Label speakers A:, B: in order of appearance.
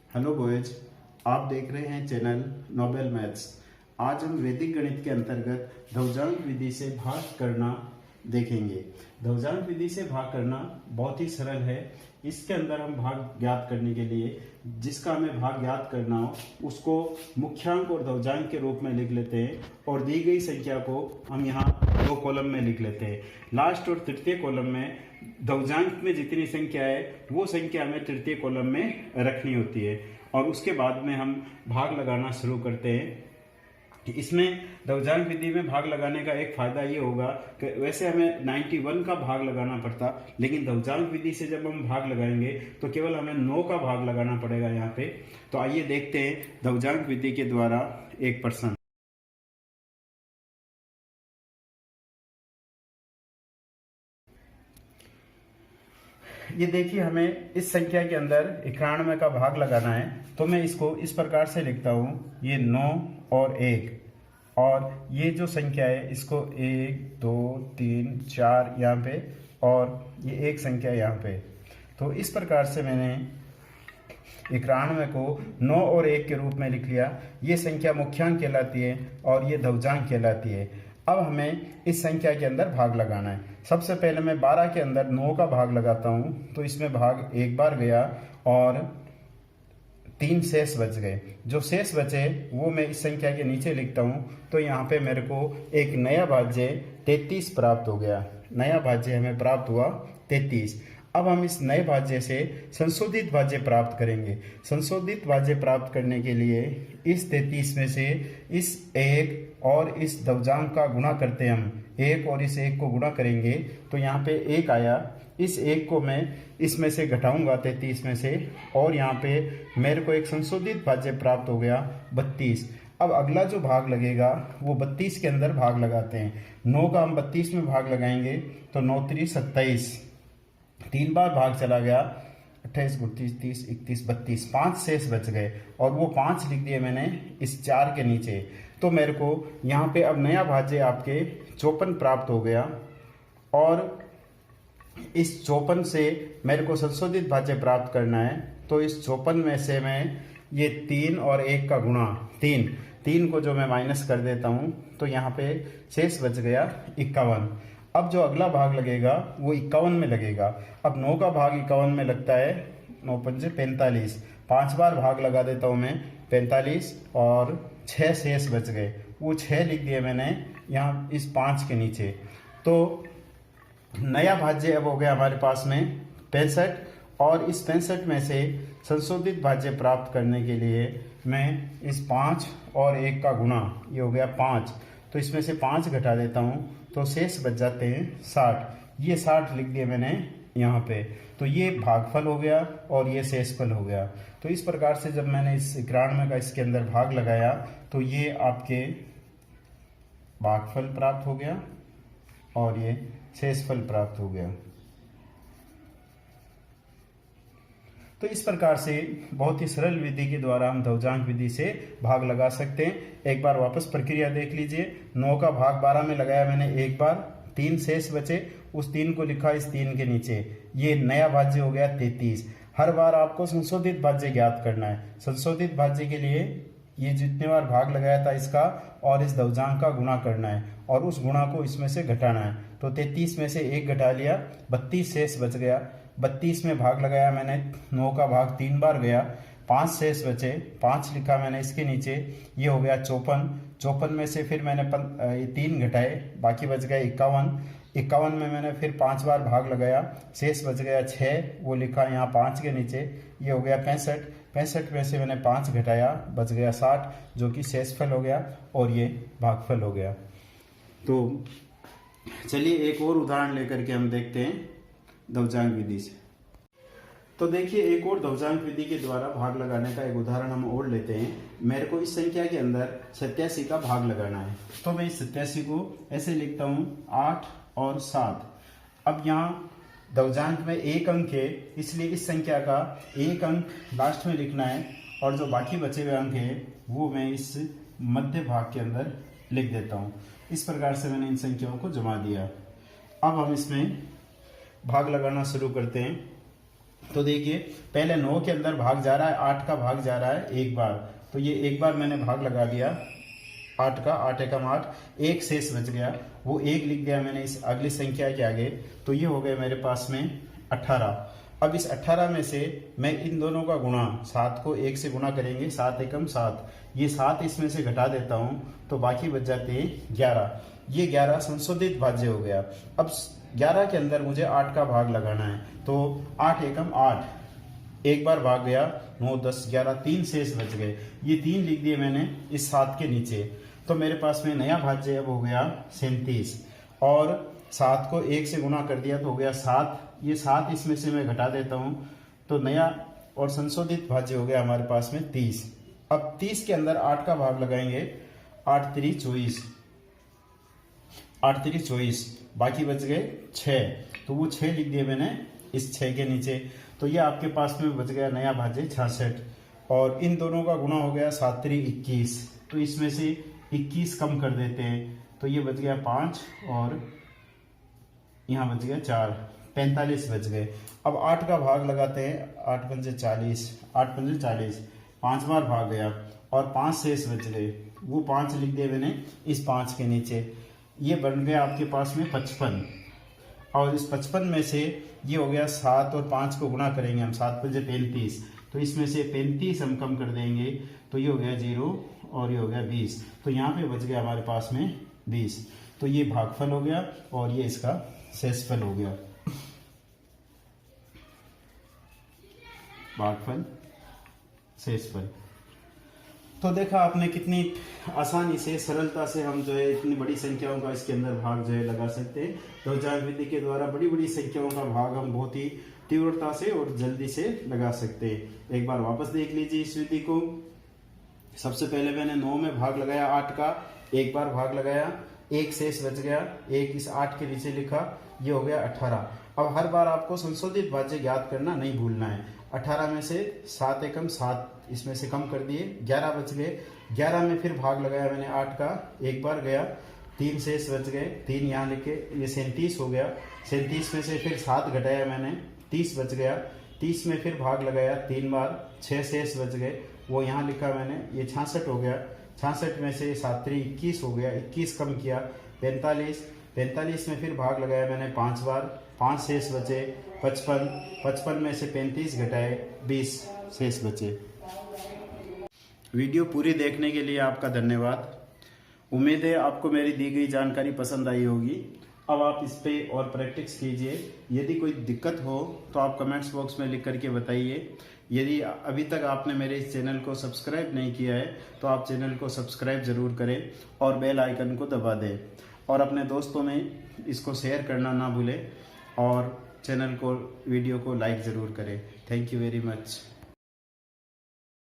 A: Hello boys, आप देख रहे हैं चैनल नोबेल मैथ्स। आज हम वैदिक गणित के अंतर्गत ध्रुवजांक विधि से भाग करना देखेंगे। ध्रुवजांक विधि से भाग करना बहुत ही सरल है। इसके अंदर हम भाग ज्ञात करने के लिए जिसका हमें भाग ज्ञात करना हो उसको मुख्यांक और ध्रुवजांक के रूप में लिख लेते हैं और दी गई संख्या को हम यहाँ दो कॉलम में लिख लेते हैं। लास्ट और तृतीय कॉलम में ध्रुवजांक में जितनी संख्या है वो संख्या हमें तृतीय कॉलम में रखनी होती है और उसके बाद में हम भाग लगाना शुरू करते हैं। इसमें ध्रुवजांक विधि में भाग लगाने का एक फायदा ये होगा कि वैसे हमें 91 का भाग लगाना पड़ता, लेकिन ध्रुवजांक विधि से जब हम भाग लगाएंगे तो केवल हमें 9 का भाग लगाना पड़ेगा यहाँ पे। तो आइए देखते हैं ध्रुवजांक विधि के द्वारा एक प्रश्न। ये देखिए, हमें इस संख्या के अंदर 91 का भाग लगाना है, तो मैं इसको इस प्रकार से लिखता हूँ, ये 9 और 1, और ये जो संख्या है इसको 1 2 3 4 यहाँ पे, और ये एक संख्या यहाँ पे। तो इस प्रकार से मैंने 91 को 9 और 1 के रूप में लिख लिया। ये संख्या मुख्यांक कहलाती है और ये ध्रुवजांक कहलाती है। अब हमें इस संख्या के अंदर भाग लगाना है। सबसे पहले मैं 12 के अंदर 9 का भाग लगाता हूँ, तो इसमें भाग एक बार गया और 3 शेष बच गए। जो शेष बचे वो मैं इस संख्या के नीचे लिखता हूँ, तो यहाँ पे मेरे को एक नया भाज्य 33 प्राप्त हो गया। नया भाज्य हमें प्राप्त हुआ 33। अब हम इस नए भाज्य से संशोधित भाज्य प्राप्त करेंगे। संशोधित भाज्य प्राप्त करने के लिए इस 33 में से इस 1 और इस ध्रुवजांक का गुणा करते हैं। हम 1 और इस 1 को गुणा करेंगे तो यहाँ पे 1 आया। इस 1 को मैं इसमें से घटाऊंगा 33 में से, और यहाँ पे मेरे को एक संशोधित भाज्य प्राप्त हो गया 32। अब अगला जो भाग लगेगा वो 32 के अंदर भाग लगाते हैं। 9 का हम 32 में भाग लगाएंगे तो 9 3 27, 3 बार भाग चला गया, 28 29 30 31 32, 5 शेष बच गए और वो 5 लिख दिए मैंने इस 4 के नीचे। तो मेरे को यहाँ पे अब नया भाज्य आपके 54 प्राप्त हो गया, और इस 54 से मेरे को संशोधित भाज्य प्राप्त करना है। तो इस 54 में से मैं ये 3 और 1 का गुणा 3 को जो मैं माइनस कर देता हूँ, तो यहाँ पे शेष बच गया 51। अब जो अगला भाग लगेगा वो 51 में लगेगा। अब 9 का भाग 51 में लगता है, 9 पंजे 45, 5 बार भाग लगा देता हूँ मैं 45, और 6 शेष बच गए। वो 6 लिख दिए मैंने यहाँ इस 5 के नीचे। तो नया भाज्य अब हो गया हमारे पास में 65, और इस 65 में से संशोधित भाज्य प्राप्त करने के लिए मैं इस 5 और 1 का गुणा, ये हो गया 5, तो इसमें से 5 घटा देता हूँ तो शेष बच जाते हैं 60। ये 60 लिख दिए मैंने यहाँ पे। तो ये भागफल हो गया और ये शेषफल हो गया। तो इस प्रकार से जब मैंने इस 91 का इसके अंदर भाग लगाया तो ये आपके भागफल प्राप्त हो गया और ये शेषफल प्राप्त हो गया। तो इस प्रकार से बहुत ही सरल विधि के द्वारा हम ध्रुवजांक विधि से भाग लगा सकते हैं। एक बार वापस प्रक्रिया देख लीजिए। 9 का भाग 12 में लगाया मैंने एक बार, 3 शेष बचे, उस 3 को लिखा इस 3 के नीचे। ये नया भाज्य हो गया 33। हर बार आपको संशोधित भाज्य ज्ञात करना है। संशोधित भाज्य के लिए ये जितने बार भाग लगाया था इसका और इस ध्रुवजांक का गुणा करना है और उस गुणा को इसमें से घटाना है। तो 33 में से 1 घटा लिया, 32 शेष बच गया। 32 में भाग लगाया मैंने, 9 का भाग 3 बार गया, 5 शेष बचे, 5 लिखा मैंने इसके नीचे। ये हो गया 54 में से फिर मैंने 3 घटाए, बाकी बच गया 51 में मैंने फिर 5 बार भाग लगाया, शेष बच गया 6, वो लिखा यहाँ 5 के नीचे। ये हो गया 65 में से मैंने 5 घटाया, बच गया 60, जो कि शेषफल हो गया और ये भागफल हो गया। तो चलिए एक और उदाहरण लेकर के हम देखते हैं ध्रुवजांक विधि से। तो देखिए, एक और ध्रुवजांक विधि के द्वारा भाग लगाने का एक उदाहरण हम और लेते हैं। मेरे को इस संख्या के अंदर 87 का भाग लगाना है, तो मैं इस 87 को ऐसे लिखता हूँ 8 और 7। अब यहाँ ध्रुवजांक में 1 अंक है, इसलिए इस संख्या का 1 अंक लास्ट में लिखना है और जो बाकी बचे हुए अंक है वो मैं इस मध्य भाग के अंदर लिख देता हूँ। इस प्रकार से मैंने इन संख्याओं को जमा दिया। अब हम इसमें भाग लगाना शुरू करते हैं। तो देखिए पहले 9 के अंदर भाग जा रहा है, 8 का भाग जा रहा है एक बार, तो ये एक बार मैंने भाग लगा दिया 8 का, 8 एकम 8, एक शेष बच गया, वो एक लिख दिया मैंने इस अगली संख्या के आगे, तो ये हो गया मेरे पास में 18। अब इस 18 में से मैं इन दोनों का गुणा, 7 को 1 से गुणा करेंगे, 7 एकम 7, ये 7 इसमें से घटा देता हूँ तो बाकी बच जाते हैं 11। ये 11 संशोधित भाज्य हो गया। अब 11 के अंदर मुझे 8 का भाग लगाना है, तो 8 एकम 8, एक बार भाग गया, 9 10 11, 3 शेष बच गए, ये 3 लिख दिए मैंने इस 7 के नीचे। तो मेरे पास में नया भाज्य अब हो गया 37, और 7 को 1 से गुणा कर दिया तो हो गया 7, ये 7 इसमें से मैं घटा देता हूँ तो नया और संशोधित भाज्य हो गया हमारे पास में 30। अब 30 के अंदर 8 का भाग लगाएंगे, 8 3 24, 8 3 24, बाकी बच गए 6, तो वो 6 लिख दिए मैंने इस 6 के नीचे। तो ये आपके पास में बच गया नया भाज्य 66, और इन दोनों का गुणा हो गया 7 3 21, तो इसमें से 21 कम कर देते हैं, तो ये बच गया 5 और यहाँ बच गया 4, 45 बच गए। अब 8 का भाग लगाते हैं, 8 पंजे 40, 8 पंजे 40, 5 बार भाग गया और 5 शेष बच गए, वो 5 लिख दिए मैंने इस 5 के नीचे। ये बन गया आपके पास में 55, और इस 55 में से ये हो गया 7 और 5 को गुणा करेंगे हम, 7 पंजे 35, तो इसमें से 35 हम कम कर देंगे, तो ये हो गया 0 और ये हो गया 20, तो यहाँ पे बच गया हमारे पास में 20। तो ये भागफल हो गया और ये इसका शेषफल हो गया। भागफल शेषफल। तो देखा आपने कितनी आसानी से, सरलता से हम जो है इतनी बड़ी संख्याओं का इसके अंदर भाग जो है लगा सकते हैं। रोजान विधि के द्वारा बड़ी बड़ी संख्याओं का भाग हम बहुत ही तीव्रता से और जल्दी से लगा सकते हैं। एक बार वापस देख लीजिए इस विधि को। सबसे पहले मैंने 9 में भाग लगाया 8 का, एक बार भाग लगाया, एक शेष बच गया, एक इस 8 के नीचे लिखा, ये हो गया 18। अब हर बार आपको संशोधित भाज्य ज्ञात करना नहीं भूलना है। 18 में से 7 एकम 7 इसमें से कम कर दिए, 11 बच गए। 11 में फिर भाग लगाया मैंने 8 का, एक बार गया, 3 शेष बच गए, 3 यहाँ लिखे, ये 37 हो गया। 37 में से फिर 7 घटाया मैंने, 30 बच गया। 30 में फिर भाग लगाया 3 बार, 6 शेष बच गए, वो यहाँ लिखा मैंने, ये 66 हो गया। 66 में से 7 3 21 हो गया, 21 कम किया, 45। 45 में फिर भाग लगाया मैंने 5 बार, 5 शेष बचे, 55। 55 में से 35 घटाए, 20 शेष बचे। वीडियो पूरी देखने के लिए आपका धन्यवाद। उम्मीद है आपको मेरी दी गई जानकारी पसंद आई होगी। अब आप इस पे और प्रैक्टिस कीजिए। यदि कोई दिक्कत हो तो आप कमेंट्स बॉक्स में लिख करके बताइए। यदि अभी तक आपने मेरे इस चैनल को सब्सक्राइब नहीं किया है तो आप चैनल को सब्सक्राइब जरूर करें और बेल आइकन को दबा दें, और अपने दोस्तों में इसको शेयर करना ना भूलें, और चैनल को, वीडियो को लाइक ज़रूर करें। Thank you very much.